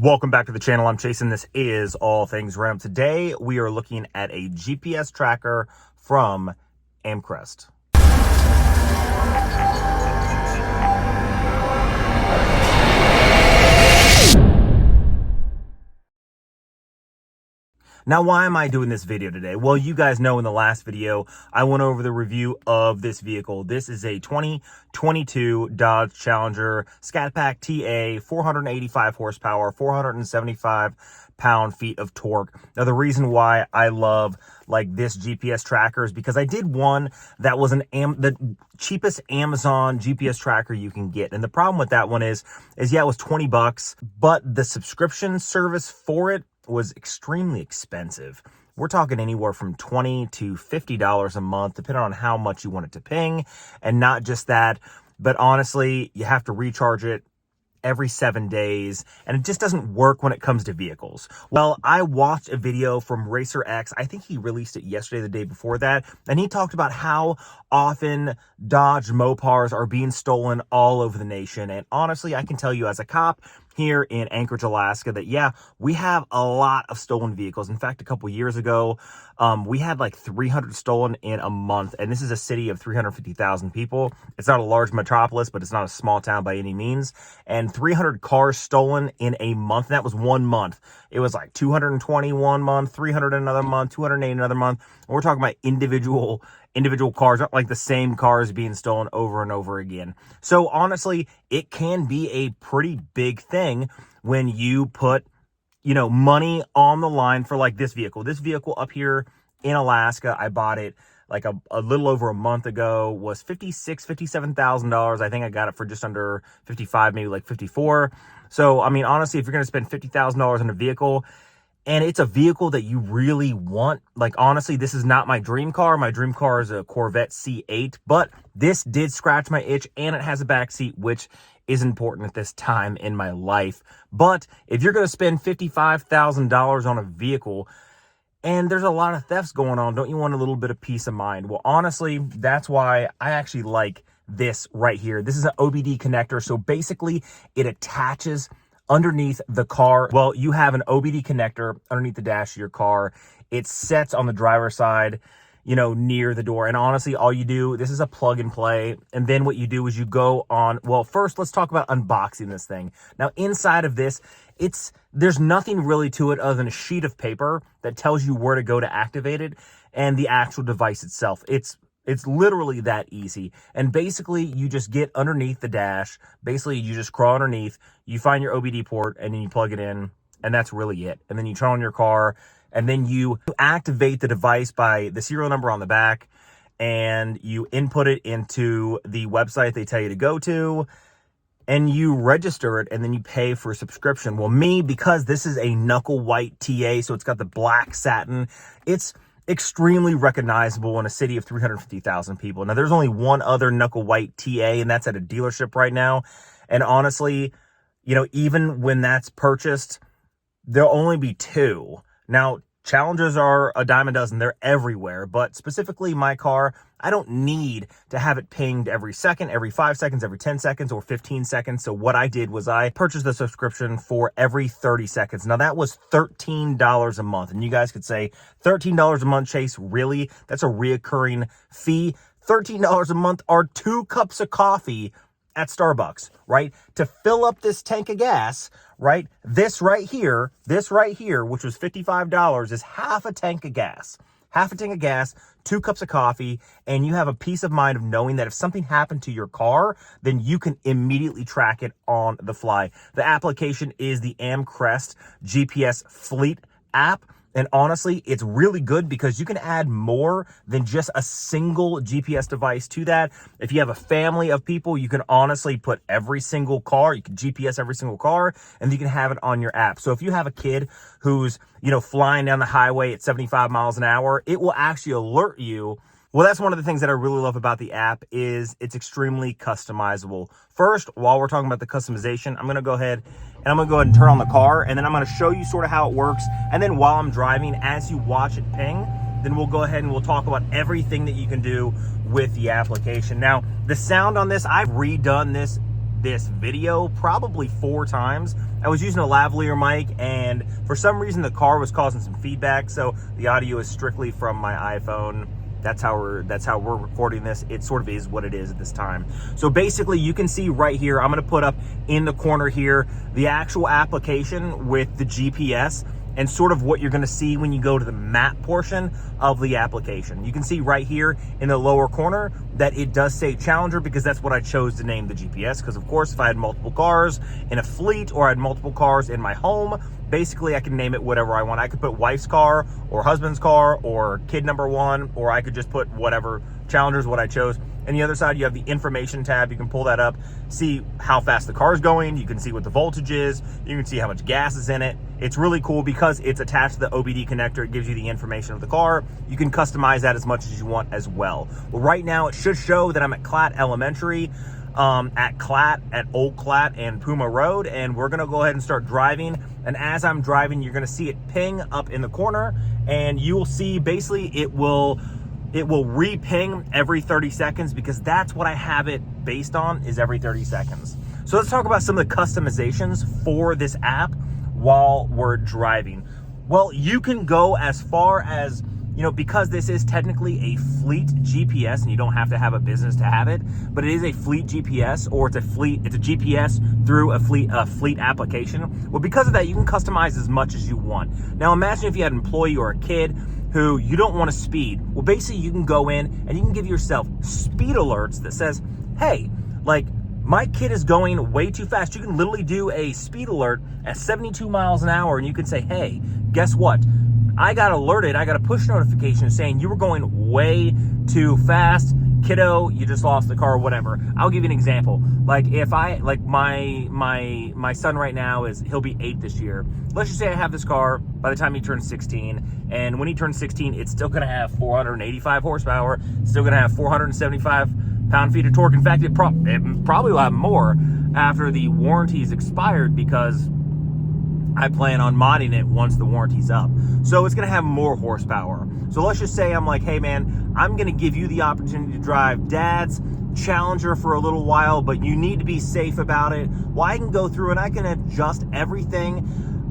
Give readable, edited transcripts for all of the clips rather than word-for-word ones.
Welcome back to the channel. I'm Chase and this is All Things Random. Today we are looking at a GPS tracker from Amcrest. Now, why am I doing this video today? Well, you guys know in the last video, I went over the review of this vehicle. This is a 2022 Dodge Challenger Scat Pack TA, 485 horsepower, 475 pound-feet of torque. Now, the reason why I love this GPS tracker is because I did one that was the cheapest Amazon GPS tracker you can get. And the problem with that one is yeah, it was 20 bucks, but the subscription service for it was extremely expensive. We're talking anywhere from $20 to $50 a month, depending on how much you want it to ping. And not just that, but honestly, you have to recharge it every 7 days, and it just doesn't work when it comes to vehicles. Well, I watched a video from Racer X. I think he released it yesterday, the day before that, and he talked about how often Dodge Mopars are being stolen all over the nation. And honestly, I can tell you as a cop here in Anchorage, Alaska, that yeah, we have a lot of stolen vehicles. In fact, a couple years ago, we had like 300 stolen in a month, and this is a city of 350,000 people. It's not a large metropolis, but it's not a small town by any means. And 300 cars stolen in a month. And that was 1 month. It was like 220 one month, 300 another month, 280 another month. And we're talking about individual cars, not like the same cars being stolen over and over again. So honestly, it can be a pretty big thing when you put, money on the line for like this vehicle. This vehicle up here in Alaska, I bought it like a little over a month ago, was $57,000. I think I got it for just under 55, maybe like 54. So, I mean, honestly, if you're going to spend $50,000 on a vehicle, and it's a vehicle that you really want, like, honestly, this is not my dream car. My dream car is a Corvette C8, but this did scratch my itch, and it has a back seat, which is important at this time in my life. But if you're going to spend $55,000 on a vehicle, and there's a lot of thefts going on, don't you want a little bit of peace of mind? Well, honestly, that's why I actually like this right here. This is an OBD connector, so basically it attaches underneath the car. Well, you have an OBD connector underneath the dash of your car. It sets on the driver's side, near the door. And honestly, all you do, this is a plug and play. And then what you do is you go on, well, first let's talk about unboxing this thing. Now, inside of this, there's nothing really to it other than a sheet of paper that tells you where to go to activate it and the actual device itself. It's literally that easy. And basically, you just get underneath the dash. Basically, you just crawl underneath, you find your OBD port, and then you plug it in, and that's really it. And then you turn on your car, and then you activate the device by the serial number on the back, and you input it into the website they tell you to go to, and you register it, and then you pay for a subscription. Well, because this is a knuckle white TA, so it's got the black satin, it's extremely recognizable in a city of 350,000 people. Now, there's only one other knuckle white TA, and that's at a dealership right now. And honestly, even when that's purchased, there'll only be two. Now, Challengers are a dime a dozen. They're everywhere. But specifically my car, I don't need to have it pinged every second, every 5 seconds, every 10 seconds, or 15 seconds. So what I did was I purchased the subscription for every 30 seconds. Now, that was $13 a month. And you guys could say, $13 a month, Chase, really? That's a reoccurring fee. $13 a month are 2 cups of coffee at Starbucks, right? To fill up this tank of gas, right? This right here, which was $55, is half a tank of gas. Half a tank of gas, 2 cups of coffee, and you have a peace of mind of knowing that if something happened to your car, then you can immediately track it on the fly. The application is the Amcrest GPS Fleet app. And honestly, it's really good because you can add more than just a single GPS device to that. If you have a family of people, you can honestly put every single car, you can GPS every single car, and you can have it on your app. So if you have a kid who's, flying down the highway at 75 miles an hour, it will actually alert you. Well, that's one of the things that I really love about the app is it's extremely customizable. First, while we're talking about the customization, I'm going to go ahead and turn on the car, and then I'm going to show you sort of how it works. And then while I'm driving, as you watch it ping, then we'll go ahead and we'll talk about everything that you can do with the application. Now, the sound on this, I've redone this this video probably 4 times. I was using a lavalier mic, and for some reason the car was causing some feedback, so the audio is strictly from my iPhone. That's how we're recording this. It sort of is what it is at this time. So basically, you can see right here, I'm gonna put up in the corner here the actual application with the GPS and sort of what you're gonna see when you go to the map portion of the application. You can see right here in the lower corner that it does say Challenger, because that's what I chose to name the GPS. Because of course, if I had multiple cars in a fleet or I had multiple cars in my home, basically I can name it whatever I want. I could put wife's car or husband's car or kid number 1, or I could just put whatever. Challenger is what I chose. And the other side, you have the information tab. You can pull that up, see how fast the car is going. You can see what the voltage is. You can see how much gas is in it. It's really cool because it's attached to the OBD connector. It gives you the information of the car. You can customize that as much as you want as well. Well, right now it should show that I'm at Clatt Elementary, at Old Clatt and Puma Road, and we're gonna go ahead and start driving. And as I'm driving, you're gonna see it ping up in the corner, and you will see basically it will re-ping every 30 seconds, because that's what I have it based on, is every 30 seconds. So let's talk about some of the customizations for this app while we're driving. Well, you can go as far as, because this is technically a fleet GPS and you don't have to have a business to have it, but it is a fleet GPS, or it's a GPS through a fleet application. Well, because of that, you can customize as much as you want. Now, imagine if you had an employee or a kid who you don't want to speed. Well, basically you can go in and you can give yourself speed alerts that says, hey, like, my kid is going way too fast. You can literally do a speed alert at 72 miles an hour, and you can say, hey, guess what? I got alerted, I got a push notification saying you were going way too fast. Kiddo, you just lost the car or whatever. I'll give you an example. Like, if my son right now he'll be 8 this year. Let's just say I have this car by the time he turns 16, and when he turns 16, it's still gonna have 485 horsepower, still gonna have 475 pound-feet of torque. In fact, it probably will have more after the warranty's expired, because I plan on modding it once the warranty's up. So it's gonna have more horsepower. So let's just say I'm like, hey man, I'm gonna give you the opportunity to drive Dad's Challenger for a little while, but you need to be safe about it. Well, I can go through and I can adjust everything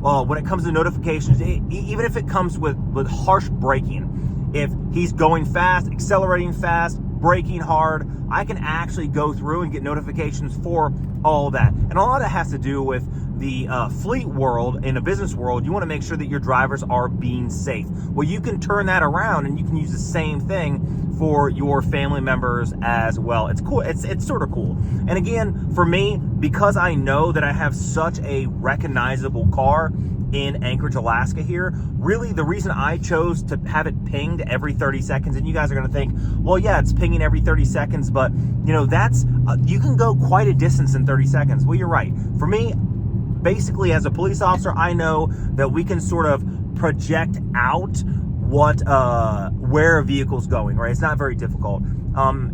when it comes to notifications, even if it comes with harsh braking. If he's going fast, accelerating fast, braking hard, I can actually go through and get notifications for all of that. And a lot of that has to do with the fleet world. In a business world, you want to make sure that your drivers are being safe. Well, you can turn that around and you can use the same thing for your family members as well. It's cool. It's sort of cool. And again, for me, because I know that I have such a recognizable car in Anchorage, Alaska here, really the reason I chose to have it pinged every 30 seconds, and you guys are gonna think, well, yeah, it's pinging every 30 seconds, but that's, you can go quite a distance in 30 seconds. Well, you're right. For me, basically as a police officer, I know that we can sort of project out where a vehicle's going, right? It's not very difficult.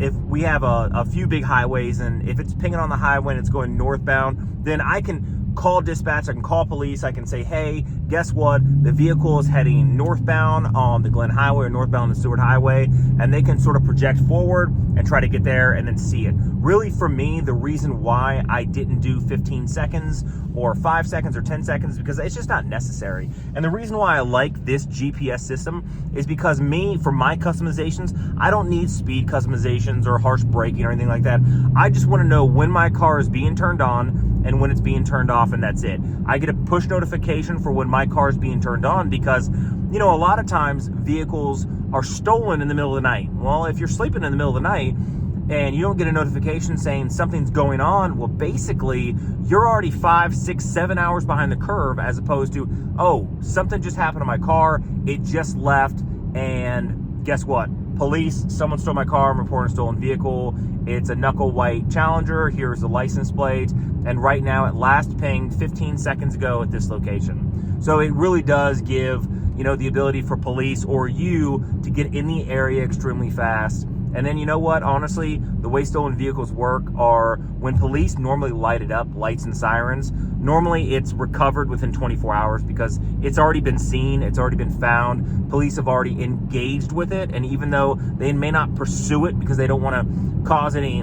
If we have a few big highways, and if it's pinging on the highway and it's going northbound, then I can call dispatch, I can call police, I can say, hey, guess what? The vehicle is heading northbound on the Glen Highway or northbound on the Seward Highway, and they can sort of project forward and try to get there and then see it. Really, for me, the reason why I didn't do 15 seconds or 5 seconds or 10 seconds is because it's just not necessary. And the reason why I like this GPS system is because for my customizations, I don't need speed customizations or harsh braking or anything like that. I just want to know when my car is being turned on and when it's being turned off, and that's it. I get a push notification for when my car is being turned on, because a lot of times vehicles are stolen in the middle of the night. Well, if you're sleeping in the middle of the night and you don't get a notification saying something's going on, well, basically you're already 5, 6, 7 hours behind the curve, as opposed to, oh, something just happened to my car, it just left, and guess what? Police, someone stole my car, I'm reporting a stolen vehicle. It's a knuckle white Challenger. Here's the license plate. And right now, it last pinged 15 seconds ago at this location. So it really does give, the ability for police or you to get in the area extremely fast. And then, you know what? Honestly, the way stolen vehicles work are when police normally light it up, lights and sirens, normally it's recovered within 24 hours because it's already been seen, it's already been found. Police have already engaged with it. And even though they may not pursue it because they don't want to cause any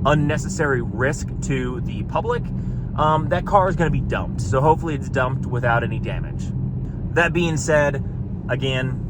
unnecessary risk to the public, that car is going to be dumped. So hopefully it's dumped without any damage. That being said, again,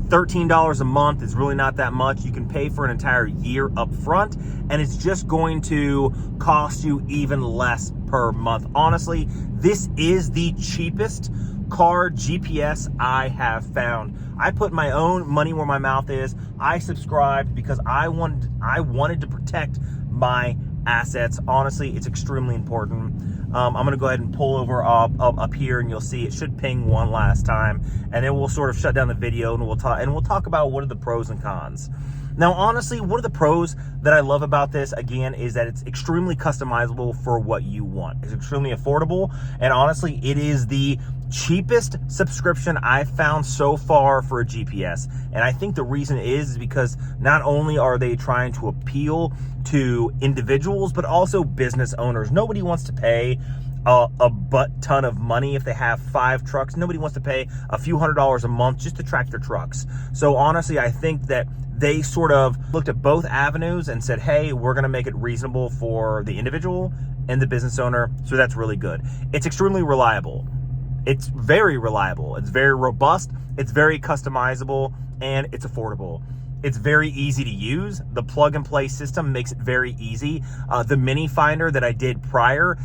$13 a month is really not that much. You can pay for an entire year up front, and it's just going to cost you even less per month. Honestly, this is the cheapest car GPS I have found. I put my own money where my mouth is. I subscribed because I wanted to protect my assets. Honestly, it's extremely important. I'm going to go ahead and pull over up here, and you'll see it should ping one last time, and then we'll sort of shut down the video, and we'll talk about what are the pros and cons. Now, honestly, one of the pros that I love about this, again, is that it's extremely customizable for what you want. It's extremely affordable, and honestly, it is the cheapest subscription I've found so far for a GPS. And I think the reason is because not only are they trying to appeal to individuals, but also business owners. Nobody wants to pay a butt ton of money if they have 5 trucks. Nobody wants to pay a few $100s a month just to track their trucks. So honestly, I think that they sort of looked at both avenues and said, hey, we're going to make it reasonable for the individual and the business owner. So that's really good. It's extremely reliable. It's very reliable. It's very robust. It's very customizable, and it's affordable. It's very easy to use. The plug and play system makes it very easy. The mini finder that I did prior,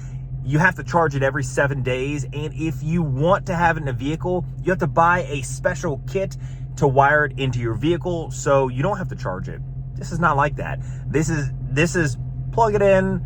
you have to charge it every 7 days. And if you want to have it in a vehicle, you have to buy a special kit to wire it into your vehicle, so you don't have to charge it. This is not like that. This is plug it in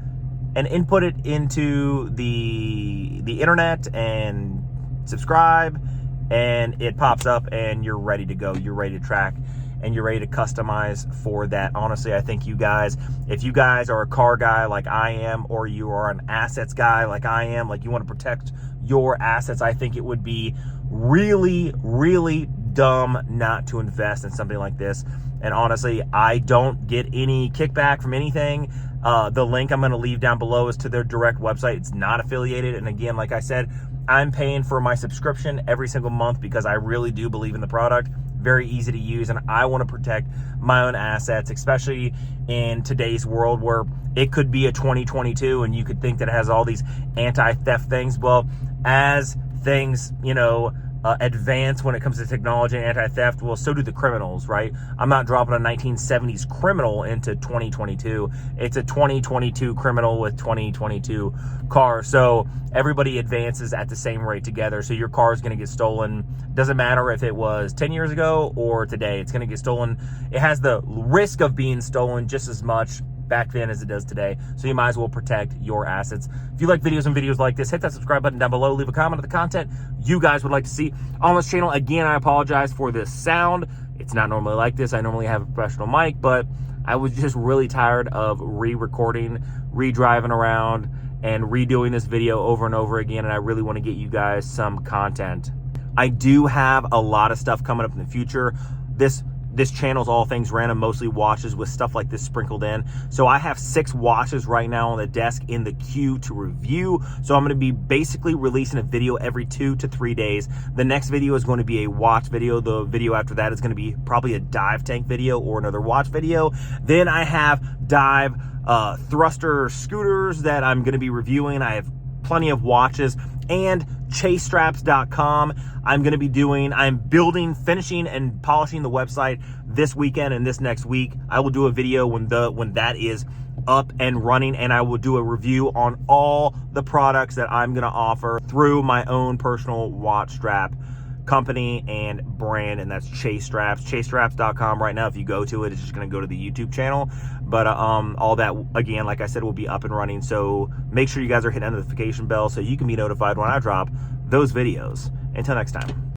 and input it into the internet and subscribe, and it pops up, and you're ready to go. You're ready to track, and you're ready to customize for that. Honestly, I think you guys, if you guys are a car guy like I am, or you are an assets guy like I am, like you want to protect your assets, I think it would be really, really dumb not to invest in something like this. And honestly, I don't get any kickback from anything. The link I'm going to leave down below is to their direct website. It's not affiliated. And again, like I said, I'm paying for my subscription every single month because I really do believe in the product. Very easy to use, and I want to protect my own assets, especially in today's world where it could be a 2022 and you could think that it has all these anti-theft things. Well, as things, advance when it comes to technology and anti-theft, well, so do the criminals, right? I'm not dropping a 1970s criminal into 2022. It's a 2022 criminal with 2022 cars. So everybody advances at the same rate together. So your car is going to get stolen. Doesn't matter if it was 10 years ago or today. It's going to get stolen. It has the risk of being stolen just as much back then as it does today. So you might as well protect your assets. If you like videos like this, hit that subscribe button down below. Leave a comment on the content you guys would like to see on this channel. Again, I apologize for the sound. It's not normally like this. I normally have a professional mic, but I was just really tired of re-recording, re-driving around, and redoing this video over and over again, and I really want to get you guys some content. I do have a lot of stuff coming up in the future. This channel is all things random, mostly watches with stuff like this sprinkled in. So I have 6 watches right now on the desk in the queue to review. So I'm going to be basically releasing a video every 2 to 3 days. The next video is going to be a watch video. The video after that is going to be probably a dive tank video or another watch video. Then I have dive thruster scooters that I'm going to be reviewing. I have plenty of watches, and chasestraps.com. I'm building, finishing, and polishing the website this weekend and this next week. I will do a video when that is up and running, and I will do a review on all the products that I'm going to offer through my own personal watch strap company and brand, and that's Chase Straps. chasestraps.com. Right now, if you go to it, it's just going to go to the YouTube channel, but all that, again, like I said, will be up and running. So make sure you guys are hitting that notification bell so you can be notified when I drop those videos. Until next time.